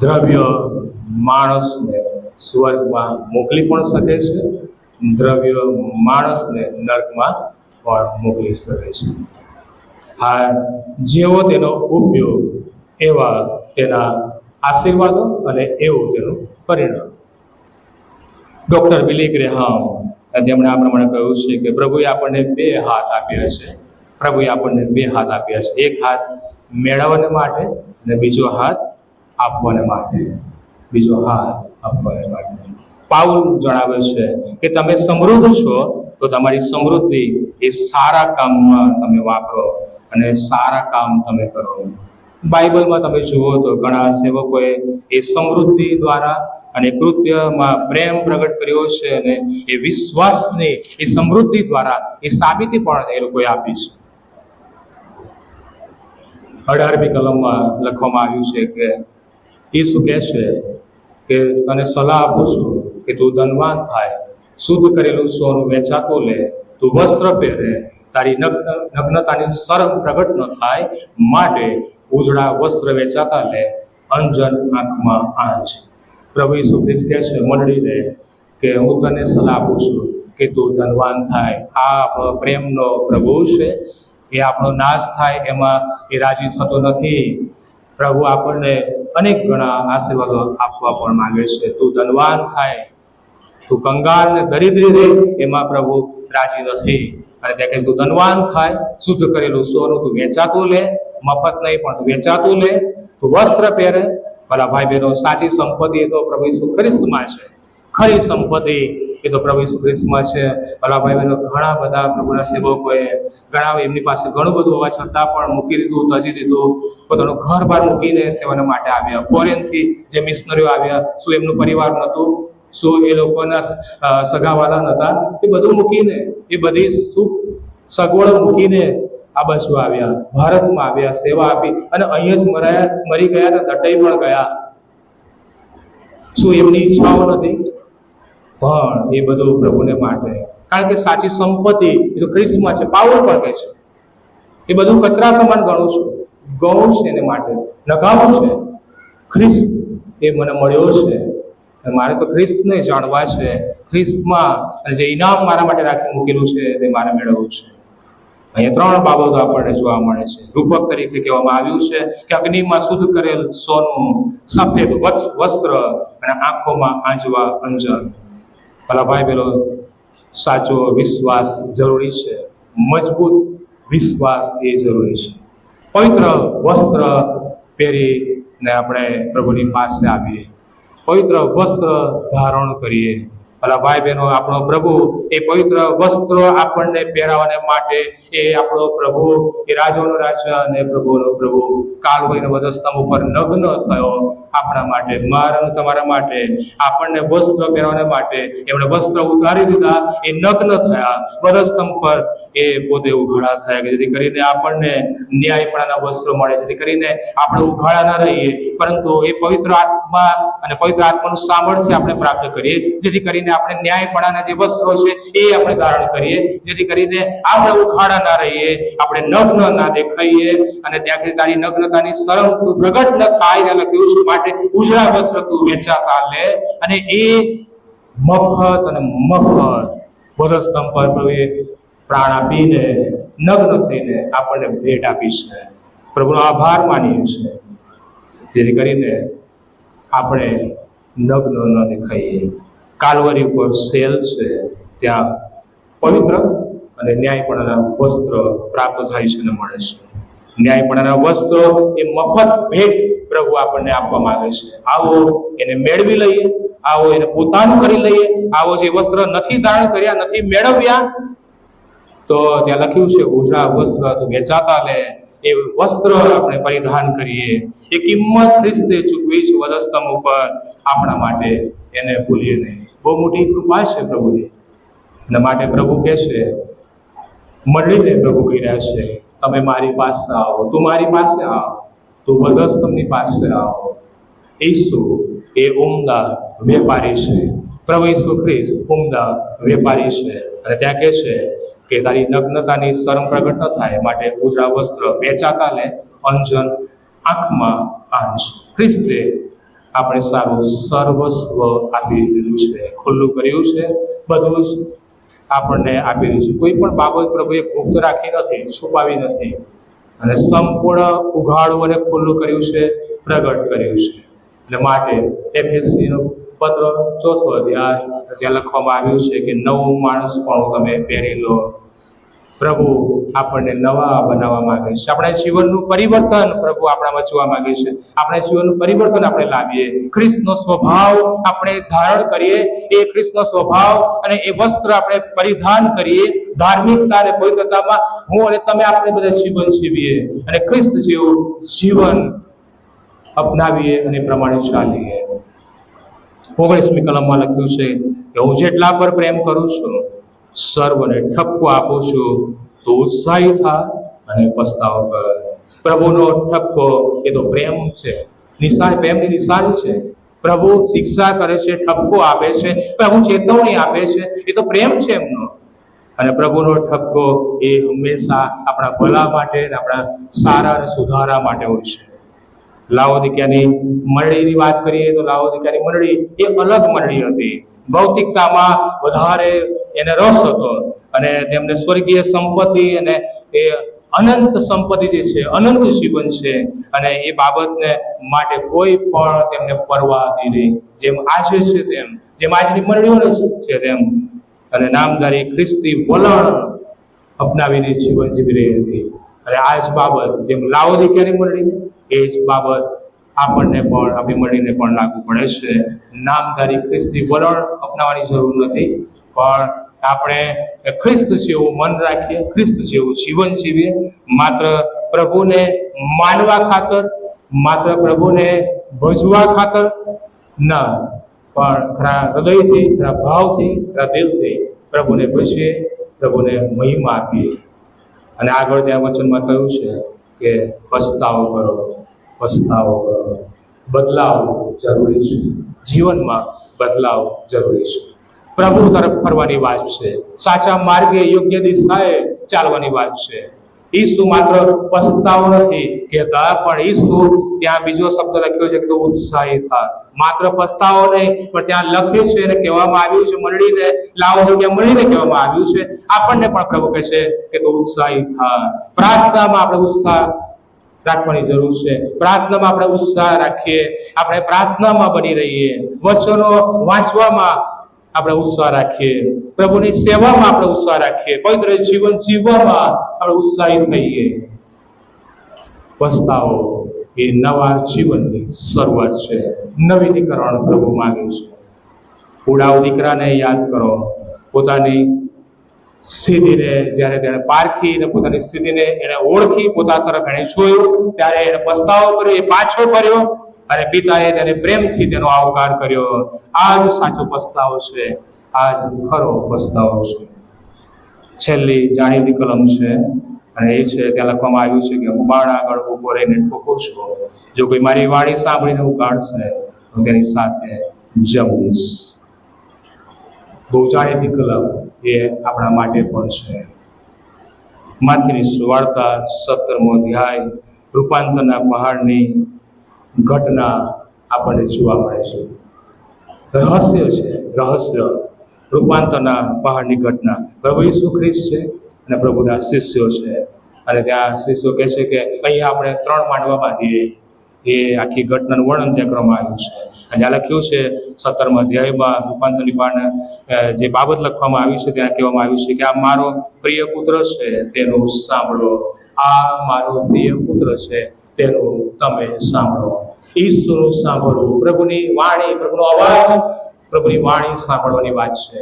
દ્રવ્ય માણસને સ્વર્ગમાં મોકલી પણ શકે છે, દ્રવ્ય માણસને નર્કમાં પણ મોકલી શકે છે. હા, જેવો તેનો ઉપયોગ એવા તેના આશીર્વાદો અને એવું તેનું પરિણામ. ડૉક્ટર બિલી ગ્રેહામ તેમણે આ પ્રમાણે કહ્યું છે કે પ્રભુએ આપણને બે હાથ આપ્યા છે, પ્રભુએ આપણને બે હાથ આપ્યા છે, એક હાથ મેળવવાને માટે અને બીજો હાથ આપવાને માટે, બીજો હાથ આપવાને માટે. પાઉલ જણાવે છે કે તમે સમૃદ્ધ છો તો તમારી સમૃદ્ધિ એ સારા કામમાં તમે વાપરો અને સારા કામ તમે કરો. બાઇબલમાં તમે જુઓ તો ઘણા સેવકોએ એ સમૃદ્ધિ દ્વારા અને કૃત્યમાં પ્રેમ પ્રગટ કર્યો છે અને એ વિશ્વાસની એ સમૃદ્ધિ દ્વારા એ સાબિતી પણ એ લોકોએ આપી છે. 18મી કલમમાં લખવામાં આવ્યું છે કે ઈસુ કહે છે કે તને સલાહ આપું છું કે તું ધનવાન થાય, શુદ્ધ કરેલું સોનું વેચાતું લે, તું વસ્ત્ર પહેરે, તારી નગ્નતાની શરમ પ્રગટ ન થાય માટે ઉજળા વસ્ત્ર વેચાતા લે, અંજન આંખમાં આંચ. પ્રભુ ઈસુ ખ્રિસ્ત કહે છે મંડળીને કે હું તને સલાહ આપું છું કે તું ધનવાન થાય. આ આપણો પ્રેમનો પ્રભુ છે, એ આપણો નાશ થાય એમાં એ રાજી થતો નથી. પ્રભુ આપણને અનેક ગણા આશીર્વાદો આપવા પણ માંગે છે. તું ધનવાન થાય, તું કંગાળ ને દરિદ્રી રહે એમાં પ્રભુ રાજી નથી. અને ત્યાં કે તું ધનવાન થાય, શુદ્ધ કરેલું સોનું તું વેચાતું લે, મફત નહીં પણ તું વેચાતું લે, તું વસ્ત્ર પહેરે. ભલા ભાઈ બહેનો, સાચી સંપત્તિ એ તો પ્રભુ ઈસુ ખ્રિસ્તમાં છે, ખરી સંપત્તિ એ તો પ્રભુ ઈસુ ખ્રિસ્તમાં છે. ભલા ભાઈ બહેનો, ઘણા બધા પ્રભુના સેવકોએ ઘણા એમની પાસે ઘણું બધું હોવા છતાં પણ મૂકી દીધું, તજી દીધું, પોતાનું ઘર બહાર મૂકીને સેવાના માટે આવ્યા. ફોરેનથી જે મિશનરીઓ આવ્યા, શું એમનું પરિવાર નહોતું? શું એ લોકોના સગાવાલા નહોતા? એ બધું મૂકીને, એ બધી સુખ સગવડો મૂકીને આ બાજુ આવ્યા, ભારતમાં આવ્યા, સેવા આપી અને અહીંયા જ મરી ગયા ને દટાઈ પણ ગયા. શું એમની ઈચ્છાઓ નથી? પણ એ બધું પ્રભુને માટે, કારણ કે સાચી સંપત્તિ એ તો ખ્રિસ્તમાં છે. પાઉલ પણ કહે છે એ બધું કચરા સમાન ગણું છે એને માટે, નકામું છે. ખ્રિસ્ત એ મને મળ્યો છે, મારે તો ખ્રિસ્તને જાણવા છે, ખ્રિસ્તમાં અને જે ઇનામ મારા માટે રાખી મૂકેલું છે તે મારે મેળવવું છે. અહીંયા 3 બાબતો આપણને જોવા મળે છે. રૂપક તરીકે કહેવામાં આવ્યું છે કે અગ્નિમાં શુદ્ધ કરેલ સોનું, સફેદ વસ્ત્ર અને આંખોમાં આંજવા અંજન. ભલા ભાઈ બહેનો, સાચો વિશ્વાસ જરૂરી છે, મજબૂત વિશ્વાસ એ જરૂરી છે. પવિત્ર વસ્ત્ર પહેરીને આપણે પ્રભુની પાસે આવીએ, પવિત્ર વસ્ત્ર ધારણ કરીએ. ભલા ભાઈ બહેનો, આપણો પ્રભુ એ પવિત્ર વસ્ત્રો આપણને પહેરાવવાને માટે એ આપણો પ્રભુ એ રાજાનો રાજા અને પ્રભુનો પ્રભુ કાલવરીના વધસ્તંભ ઉપર નગ્ન થયો આપણા માટે, મારા અને તમારા માટે. આપણને વસ્ત્ર પહેરવાને માટે એમણે વસ્ત્ર ઉતારી દીધા, એ નગ્ન થયા, વધસ્તંભ પર એ પોતે ઉઘાડા થયા, કે જેથી કરીને આપણને ન્યાયપણાના વસ્ત્રો મળે, જેથી કરીને આપણે ઉઘાડા ના રહીએ, પરંતુ એ પવિત્ર આત્મા અને પવિત્ર આત્માનું સામર્થ્ય આપણે પ્રાપ્ત કરીએ, જેથી કરીને આપણે ન્યાયપણાના જે વસ્ત્રો છે એ આપણે ધારણ કરીએ, જેથી કરીને આપણે ઉઘાડા ના રહીએ, આપણે નગ્ન ના દેખાઈએ. અને ત્યાંથી તારી નગ્નતાની શરમ તું પ્રગટ ન થાય ત્યાં લખ્યું છે, માટે ઉજળા વસ્ત્ર તું વેચાતા લે. અને એ મફત અને મફત વધસ્તંભ પર પ્રભુએ પ્રાણ આપીને નગ્ન થઈને આપણને ભેટ આપી છે. પ્રભુનો આભાર માનીએ છે, જેથી કરીને આપણે નગ્ન ન દેખાઈએ. કાલવરી ઉપર સેલ છે, ત્યાં પવિત્ર અને ન્યાયપણાના વસ્ત્ર પ્રાપ્ત થાય છે અને મળે છે. ન્યાયપણાના વસ્ત્રો એ મફત ભેટ પ્રભુ આપણને આપવા માંગે છે. આવો એને મેળવી લઈએ આવો એને પોતાનું કરી લઈએ, આવો જે વસ્ત્ર નથી ધારણ કર્યા, નથી મેળવ્યા, તો ત્યાં લખ્યું છે ઓછા વસ્ત્ર તો વેચાતા લે, એ વસ્ત્ર આપણે પરિધાન કરીએ. એ કિંમત ખ્રિસ્તે ચૂકવી છે વધસ્તંભ ઉપર આપણા માટે, એને ભૂલીએ નહીં. બહુ મોટી કૃપા છે પ્રભુની. અને માટે પ્રભુ કહે છે, મળીને પ્રભુ કહી રહ્યા છે, તમે મારી પાસે આવો, તું મારી પાસે આવ, તું વધસ્તંભની પાસે આવો. ઈસુ એ ઉમદા વેપારી છે. પ્રભુ ઈસુ ખ્રિસ્ત ઉમદા વેપારી છે. અને ત્યાં કહે છે કે તારી નગ્નતાની શરમ પ્રગટ ન થાય માટે ઓછા વસ્ત્ર વેચાતા લે, અંજન આંખમાં આંચ. ખ્રિસ્તે આપણે સારું સર્વસ્વ આપી દીધું છે, ખુલ્લું કર્યું છે, બધું જ આપણને આપી દીધું છે. કોઈ પણ બાબત પ્રભુએ ગુપ્ત રાખી નથી, છુપાવી નથી, અને સંપૂર્ણ ઉઘાડું અને ખુલ્લું કર્યું છે, પ્રગટ કર્યું છે. એટલે માટે એફએસસીનું પત્ર 4 અધ્યાય ત્યાં લખવામાં આવ્યું છે કે નવું માણસ પણ તમે પહેરી લો. પ્રભુ આપણને નવા બનાવવા માંગે છે. આપણા જીવનનું પરિવર્તન પ્રભુ આપણામાં જોવા માંગે છે. આપણા જીવનનું પરિવર્તન આપણે લાવીએ, ખ્રિસ્તનો સ્વભાવ આપણે ધારણ કરીએ, એ ખ્રિસ્તનો સ્વભાવ અને એ વસ્ત્ર આપણે પરિધાન કરીએ. ધાર્મિકતા અને પવિત્રતામાં હું અને તમે આપણે બધા જીવન જીવીએ અને ખ્રિસ્ત જેવું જીવન અપનાવીએ અને પ્રમાણે ચાલીએ. 19મી કલમમાં લખ્યું છે કે હું જેટલા પર પ્રેમ કરું છું, સર્વને ઠપકો આપું છું, તો ઉત્સાહી થા અને પસ્તાવો કર. પ્રભુનો ઠપકો એ તો પ્રેમ છે, નિશાન, પ્રેમની નિશાની છે. પ્રભુ શિક્ષા કરે છે, ઠપકો આપે છે, પ્રભુ ચેતવણી આપે છે, એ તો પ્રેમ છે એમનો. અને પ્રભુનો ઠપકો એ હંમેશા આપણા ભલા માટે, આપણા સારા અને સુધારા માટે હોય છે. લાઓદિકીયાની મંડળીની વાત કરીએ તો લાઓદિકીયાની મંડળી એ અલગ મંડળી હતી. ભૌતિકતામાં વધારે એને રસ હતો અને તેમને સ્વર્ગીય સંપત્તિ અને એ અનંત સંપત્તિ જે છે, અનંત જીવન છે, અને એ બાબતને માટે કોઈ પણ તેમને પરવા નહીં. જેમ આજે છે તેમ, જેમ આજની મંડળીઓને છે તેમ, અને નામધારી ખ્રિસ્તી વલણ અપનાવીને જીવન જીવી રહી હતી. અને આ જ બાબત જેમ લાઓદિકીયાની મંડળી, એ જ બાબત આપણને પણ, આપણી મંડળીને પણ લાગુ પડે છે. નામધારી ખ્રિસ્તી વલણ અપનાવવાની જરૂર નથી, પણ આપણે ખ્રિસ્ત જેવું મન રાખીએ, ખ્રિસ્ત જેવું જીવન જીવીએ. માત્ર પ્રભુને માનવા ખાતર, માત્ર પ્રભુને ભજવા ખાતર ના, પણ ખરા હૃદયથી, ખરા ભાવથી, ખરા દિલથી પ્રભુને ભજીએ, પ્રભુને મહિમા આપીએ. અને આગળ ત્યાં વચનમાં કહ્યું છે કે પસ્તાવો કરો, પસ્તાવો કરો. બદલાવ જરૂરી છે, જીવનમાં બદલાવ જરૂરી છે. પ્રભુ તરફ ફરવાની વાત છે, સાચા માર્ગે, યોગ્ય દિશાએ ચાલવાની વાત છે. ઈસુ માત્ર પસ્તાવો નથી કહેતા, પણ ઈસુ ત્યાં બીજો શબ્દ લખ્યો છે કે ઉત્સાહી થા. માત્ર પસ્તાવો નહીં, પણ ત્યાં લખ્યું છે અને કહેવામાં આવ્યું છે, મંડળીને, લાઓદિકીયા મંડળીને કહેવામાં આવ્યું છે, આપણને પણ પ્રભુ કહે છે કે ઉત્સાહી થા. પ્રાર્થનામાં આપણે ઉત્સાહ રાખવાની જરૂર છે. પ્રાર્થનામાં આપણે ઉત્સાહ રાખીએ, આપણે પ્રાર્થનામાં બની રહીએ, વચનો વાંચવામાં આપણે ઉત્સાહ રાખીએ, પ્રભુની સેવામાં આપણે ઉત્સાહ રાખીએ, પવિત્ર જીવન જીવવામાં આપણે ઉત્સાહી થઈએ. પસ્તાવો એ નવા જીવનની શરૂઆત છે, નવીનીકરણ પ્રભુ માંગે છે. ઉડાવ દીકરાને યાદ કરો, પોતાની સ્થિતિને જ્યારે તેણે પારખી અને પોતાની સ્થિતિને એને ઓળખી, પોતા તરફ એને જોયું, ત્યારે એને પસ્તાવો કર્યો, એ પાછો કર્યો અને પિતાએ તેને પ્રેમથી તેનો આવકાર કર્યો. આ જ સાચો પસ્તાવો છે, આ જ ખરો પસ્તાવો છે. છેલ્લી જાણીતી કલમ છે અને એ છે, ત્યાં લખવામાં આવ્યું છે કે હું બાળ આગળ ઉભો રહીને ઠોકું છું, જો કોઈ મારી વાણી સાંભળીને ઉગાડશે તો તેની સાથે જમીશ. બહુ જાણીતી કલમ એ આપણા માટે પણ છે. માથીની સુવાર્તા 17મો અધ્યાય, રૂપાંતરના પહાડની ઘટના આપણને જોવા મળે છે. રહસ્ય છે, રહસ્ય રૂપાંતરના પહાડની ઘટના. પ્રભુ ઈસુ ખ્રિસ્ત છે અને પ્રભુના શિષ્યો છે. અને ત્યાં શિષ્યો કહે છે કે અહીં આપણે 3 માંડવા બાંધીએ. એ આખી ઘટનાનું વર્ણન ત્યાં કરવામાં આવ્યું છે. અને આ લખ્યું છે 17મા અધ્યાયમાં, રૂપાંતરની પહાડ જે બાબત લખવામાં આવી છે ત્યાં કહેવામાં આવ્યું છે કે આ મારો પ્રિય પુત્ર છે, તેનું સાંભળો. આ મારો પ્રિય પુત્ર છે, તેનું તમે સાંભળો. ઈસુનું સાંભળવું, પ્રભુની વાણી, પ્રભુનો અવાજ પ્રભુની વાણી સાંભળવાની વાત છે.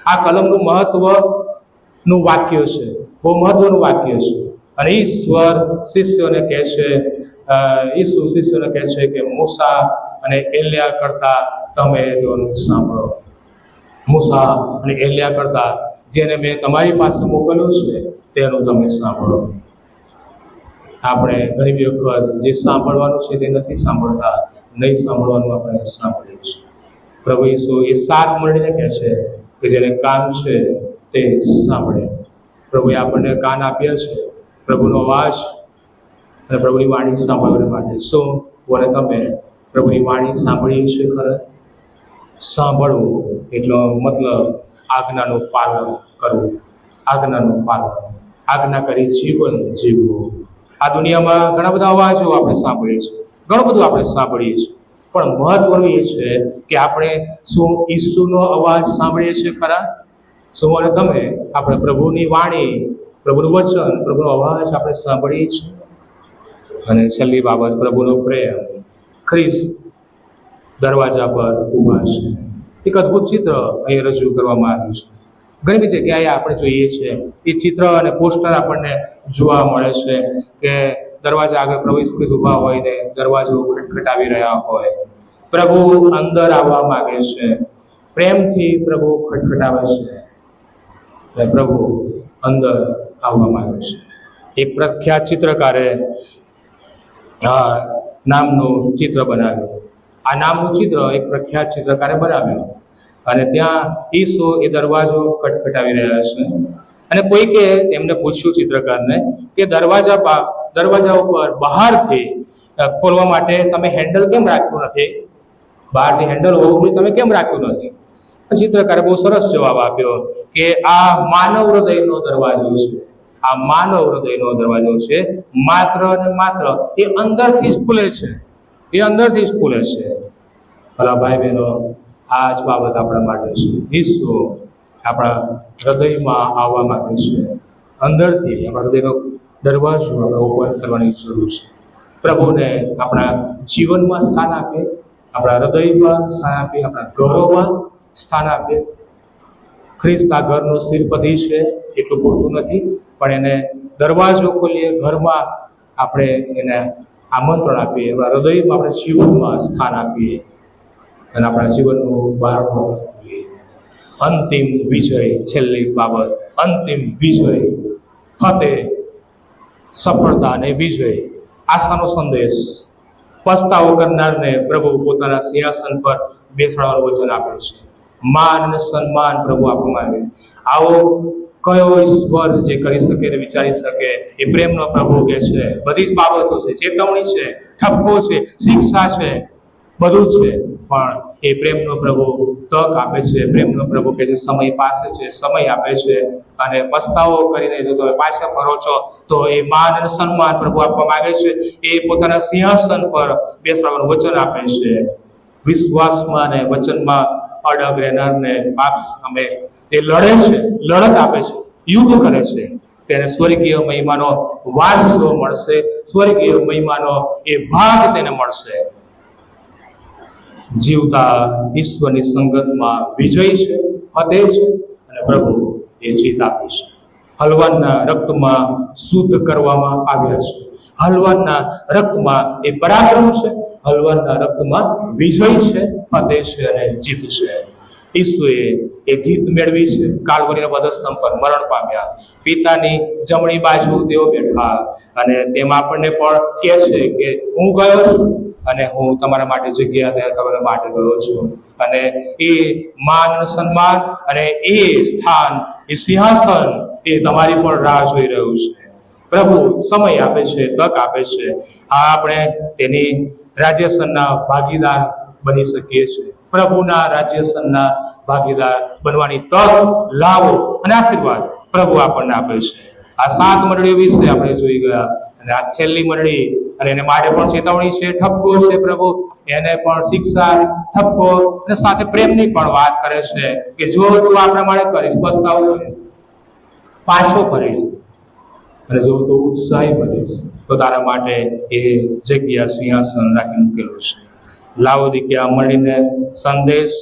આ કલમનું મહત્વનું વાક્ય છે, બહુ મહત્વનું વાક્ય છે. અને ઈશ્વર શિષ્યોને કહે છે, ઈસુ શિષ્યોને કહે છે કે મૂસા અને એલિયા કરતા તમે તેઓનું સાંભળો. મૂસા અને એલિયા કરતા જેને મેં તમારી પાસે મોકલ્યો છે તેનું તમે સાંભળો. આપણે ઘણી વખત જે સાંભળવાનું છે તે નથી સાંભળતા, નહીં સાંભળવાનું આપણે સાંભળીએ છીએ. પ્રભુ ઈસુ એ સાત મળીને કહે છે કે જેને કાન છે તે સાંભળે. પ્રભુએ આપણને કાન આપ્યા છે પ્રભુનો અવાજ અને પ્રભુની વાણી સાંભળવા માટે. શું અને તમે પ્રભુની વાણી સાંભળીએ છીએ ખરા? સાંભળવું એટલો મતલબ આજ્ઞાનું પાલન કરવું, આજ્ઞાનું પાલન, આજ્ઞા કરી જીવન જીવવું. આ દુનિયામાં ઘણા બધા અવાજો આપણે સાંભળીએ છીએ, ઘણું બધું આપણે સાંભળીએ છીએ, પણ મહત્વનું એ છે કે આપણે શું ઈસુનો અવાજ સાંભળીએ છીએ ખરા? શું અને તમે આપણે પ્રભુની વાણી, પ્રભુનું વચન, પ્રભુનો અવાજ આપણે સાંભળીએ છીએ? અને છેલ્લી બાબત, પ્રભુનો પ્રેમ. ખ્રિસ્ત દરવાજા પર ઊભા છે. એક અદ્ભુત ચિત્ર અહીં રજૂ કરવામાં આવ્યું છે. ઘણી બધી જગ્યાએ આપણે જોઈએ છીએ એ ચિત્ર અને પોસ્ટર આપણને જોવા મળે છે કે દરવાજા આગળ પ્રભુ ઈસુ ખ્રિસ્ત ઊભા હોય ને દરવાજો ખટખટાવી રહ્યા હોય. પ્રભુ અંદર આવવા માંગે છે, પ્રેમથી પ્રભુ ખટખટાવે છે, પ્રભુ અંદર આવવા માંગે છે. એક પ્રખ્યાત ચિત્રકારે નામનું ચિત્ર બનાવ્યું. આ નામનું ચિત્ર એક પ્રખ્યાત ચિત્રકારે બનાવ્યું અને ત્યાં ઈસુ એ દરવાજો ખટખટાવી રહ્યા છે. અને કોઈકે એમને પૂછ્યું ચિત્રકારને કે દરવાજા ઉપર બહારથી ખોલવા માટે તમે હેન્ડલ કેમ રાખ્યું નથી? બહાર જે હેન્ડલ હોવું જોઈએ તમે કેમ રાખ્યું નથી? ચિત્રકારે બહુ સરસ જવાબ આપ્યો કે આ માનવ હૃદયનો દરવાજો છે, આ માનવ હૃદયનો દરવાજો છે. માત્ર ને માત્ર એ અંદરથી જ ખુલે છે, એ અંદરથી જ ખુલે છે. ભલા ભાઈ બહેનો, આ જ બાબત આપણા માટે છે. ઈસુ આપણા હૃદયમાં આવવા માંગે છે. અંદરથી આપણા હૃદયનો દરવાજો આપણે ઓપન કરવાની જરૂર છે. પ્રભુને આપણા જીવનમાં સ્થાન આપીએ, આપણા હૃદયમાં સ્થાન આપીએ, આપણા ઘરોમાં સ્થાન આપીએ. ખ્રિસ્ત આ ઘરનો સ્થિરપતિ છે એટલું પૂરતું નથી, પણ એને દરવાજો ખોલીએ, ઘરમાં આપણે એને આમંત્રણ આપીએ, આપણા હૃદયમાં, આપણા જીવનમાં સ્થાન આપીએ અને આપણા જીવનનું બારણું ખોલીએ. અંતિમ વિજય, છેલ્લી બાબત, અંતિમ વિજય, ફતેહ, સફળતા અને વિજય, આશાનો સંદેશ. પસ્તાવો કરનારને પ્રભુ પોતાના સિંહાસન પર બેસાડવાનું વચન આપે છે. માન અને સન્માન પ્રભુ આપવામાં આવે. આવો કયો ઈશ્વર જે કરી શકે ને વિચારી શકે? એ પ્રેમનો પ્રભુ કે છે. બધી જ બાબતો છે, ચેતવણી છે, ઠપકો છે, શિક્ષા છે, બધું જ છે. પણ એ પ્રેમનો પ્રભુ તક આપે છે. પ્રેમનો પ્રભુ કે જે સમય પાસે છે, સમય આપે છે. અને પસ્તાવો કરીને જો તમે પાછા ફરો છો તો એ માન અને સન્માન પ્રભુ આપવા માંગે છે. એ પોતાના સિંહાસન પર બેસાડવાનું વચન આપે છે. વિશ્વાસમાં અને વચનમાં અડગ રહેનારને પાપ સામે તે લડે છે, લડત આપે છે, યુદ્ધ કરે છે. તેને સ્વર્ગીય મહિમાનો વારસો મળશે, સ્વર્ગીય મહિમાનો એ ભાગ તેને મળશે. જીવતા ઈશ્વરની સંગતમાં વિજય છે, ફતેહ છે અને પ્રભુ એ જીત આપી છે. હલવાનના રક્તમાં શુદ્ધ કરવામાં આવ્યા છે. હલવાનના રક્તમાં એ પરાક્રમ છે, હલવાનના રક્તમાં વિજય છે, ફતેહ છે અને જીત છે. ઈસુએ એ જીત મેળવી છે. કાલ્વરીના વધસ્તંભ પર મરણ પામ્યા, પિતાની જમણી બાજુ તેઓ બેઠા અને તેમાં આપણને પણ કહે છે કે હું ગયો છું અને હું તમારા માટે જગ્યા તૈયાર કરવા માટે ગયો છું. અને એ માન સન્માન અને એ સ્થાન, એ સિંહાસન એ તમારી પણ રાહ જોઈ રહ્યું છે. પ્રભુ સમય આપે છે, તક આપે છે. આપણે તેની રાજ્યસનના ભાગીદાર બની શકીએ છીએ. પ્રભુના રાજ્યસનના ભાગીદાર બનવાની તક, લાવો અને આશીર્વાદ પ્રભુ આપણને આપે છે. આ 7 મંડળીઓ વિશે આપણે જોઈ ગયા અને આ છેલ્લી મંડળી, અને એને માટે પણ ચેતવણી છે, ઠપકો છે. પ્રભુ એને પણ શિક્ષા, ઠપકો અને સાથે પ્રેમની પણ વાત કરે છે કે જો તું આપણા માટે કરીશ, પસ્તાવો કરીશ, પાછો ફરીશ અને જો તું ઉત્સાહી બનીશ તો તારા માટે એ જગ્યા, સિંહાસન રાખી મૂકેલું છે. લાવોદિકીયા મંડળીને સંદેશ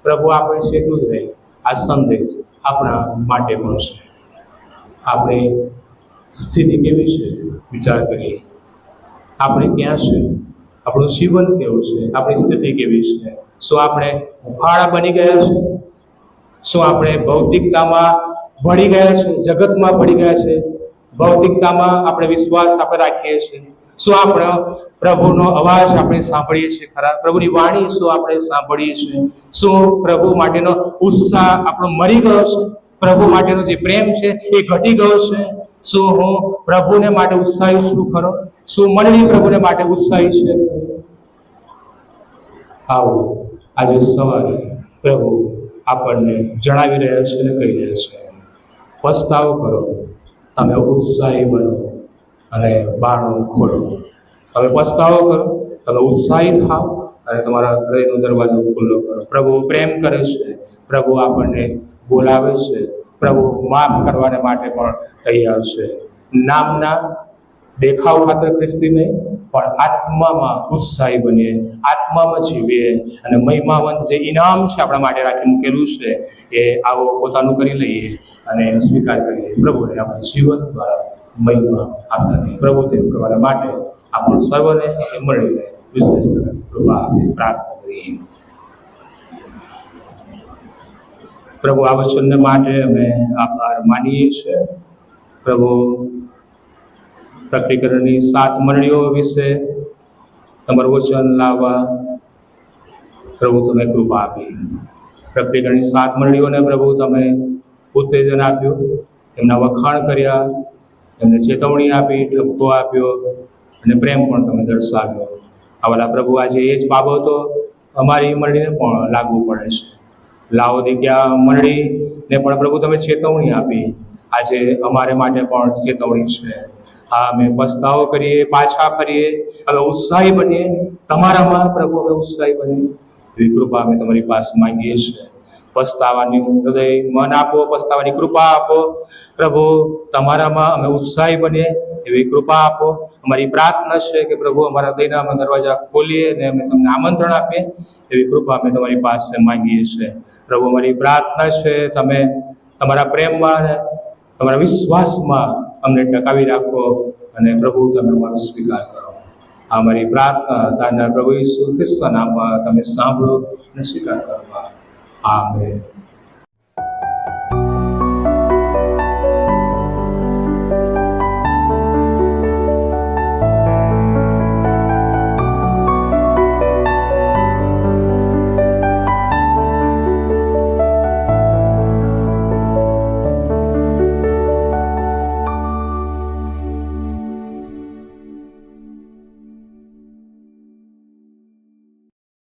પ્રભુ આપણે છે એટલું જ નહીં, આ સંદેશ આપણા માટે પણ છે. આપણી સ્થિતિ કેવી છે વિચાર કરીએ. આપણે ક્યાં છે, આપણું જીવન કેવું છે, આપણી સ્થિતિ કેવી છે. શું આપણે હૂંફાળા બની ગયા છે? શું આપણે ભૌતિકતામાં ભળી ગયા છે, જગતમાં ભળી ગયા છે? ભૌતિકતામાં આપણે વિશ્વાસ આપણે રાખીએ છીએ? શું આપણે પ્રભુનો અવાજ આપણે સાંભળીએ છીએ ખરા? પ્રભુની વાણી શું આપણે સાંભળીએ છીએ? શું પ્રભુ માટેનો ઉત્સાહ આપણો મરી ગયો છે? પ્રભુ માટેનો જે પ્રેમ છે એ ઘટી ગયો છે? શું હું પ્રભુને માટે ઉત્સાહી છું ખરો? શું મંડળી પ્રભુને માટે ઉત્સાહી છે? આવો આજે સવારે પ્રભુ આપણને જણાવી રહ્યા છે અને કહી રહ્યા છે, પસ્તાવો કરો, તમે ઉત્સાહી બનો અને બારણું ખોલો. તમે પસ્તાવો કરો, તમે ઉત્સાહી થાવ અને તમારા હૃદયનો દરવાજો ખુલ્લો કરો. પ્રભુ પ્રેમ કરે છે, પ્રભુ આપણને બોલાવે છે, પ્રભુ માફ કરવાને માટે પણ તૈયાર છે. નામના દેખાવ ખાતર ખ્રિસ્તી નહીં, પણ આત્મામાં ઉત્સાહી બનીએ, આત્મામાં જીવીએ અને મહિમાવંત જે ઇનામ છે આપણા માટે રાખી મૂકેલું છે એ આવો પોતાનું કરી લઈએ અને એનો સ્વીકાર કરીએ. પ્રભુને આપણા જીવન દ્વારા મહિમા આપતા રહીએ. પ્રભુ તેમ કરવાના માટે આપણું સર્વને મળીને વિશેષ કૃપા પ્રાર્થના કરીએ. પ્રભુ આ વચનને માટે અમે આભાર માનીએ છીએ. પ્રભુ પ્રકટીકરણની 7 મંડળીઓ વિશે તમારું વચન લાવવા પ્રભુ તમે કૃપા આપી. પ્રકટીકરણની 7 મંડળીઓને પ્રભુ તમે ઉત્તેજન આપ્યું, એમના વખાણ કર્યા, એમને ચેતવણી આપી, ઠપકો આપ્યો અને પ્રેમ પણ તમે દર્શાવ્યો. આવાલા પ્રભુ આજે એ જ બાબતો અમારી મંડળીને પણ લાગુ પડે છે. લાઓદિકિયા મંડળીને પણ પ્રભુ તમે ચેતવણી આપી, આજે અમારે માટે પણ ચેતવણી છે. હા, અમે પસ્તાવો કરીએ, પાછા ફરીએ, હવે ઉત્સાહી બનીએ, તમારામાં પ્રભુ અમે ઉત્સાહી બનીએ એવી કૃપા અમે તમારી પાસે માંગીએ છીએ. પસ્તાવાની હૃદય મન આપો, પસ્તાવાની કૃપા આપો પ્રભુ. તમારામાં અમે ઉત્સાહી બનીએ એવી કૃપા આપો. અમારી પ્રાર્થના છે કે પ્રભુ અમારા હૃદયના અમે દરવાજા ખોલીએ અને અમે તમને આમંત્રણ આપીએ એવી કૃપા અમે તમારી પાસે માંગીએ છીએ. પ્રભુ અમારી પ્રાર્થના છે તમે તમારા પ્રેમમાં અને તમારા વિશ્વાસમાં અમને ટકાવી રાખો અને પ્રભુ તમે અમારો સ્વીકાર કરો. આ અમારી પ્રાર્થના તાના પ્રભુ ઈસુ ખ્રિસ્તના નામમાં તમે સાંભળો અને સ્વીકાર કરો. આમેન.